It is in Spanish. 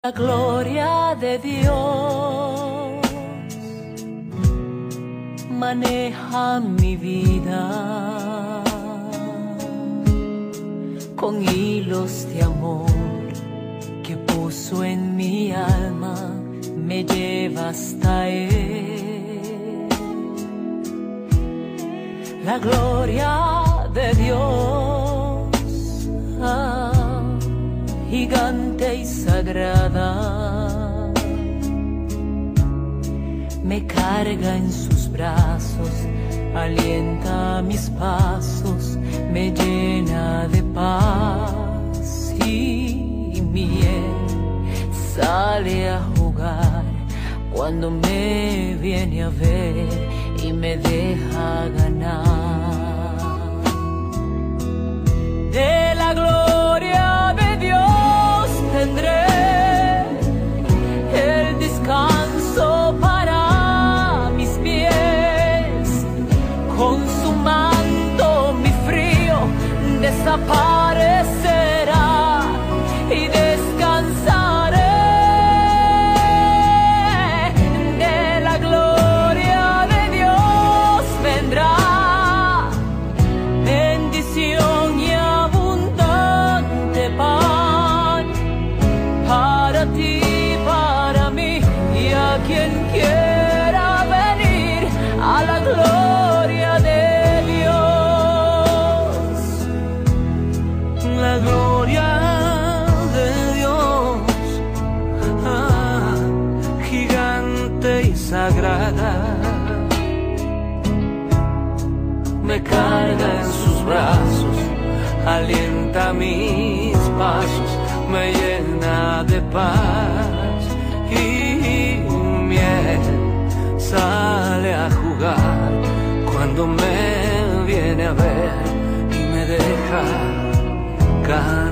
La gloria de Dios maneja mi vida con hilos de amor que puso en mi alma, me lleva hasta Él. La gloria de Dios, gigante y sagrada, me carga en sus brazos, alienta mis pasos, me llena de paz y miel. Sale a jugar cuando me viene a ver y me deja ganar. De la gloria de Dios tendré el descanso para mis pies. Con su manto mi frío desaparecerá y descansaré. De la gloria de Dios vendrá bendición y abundante pan para ti, para mí y a quien quiera venir a la gloria de Dios. La gloria de Dios, gigante y sagrada, me carga en sus brazos, alienta mis pasos, me llena de paz y miel. Sale a jugar cuando me viene a ver y me deja caer.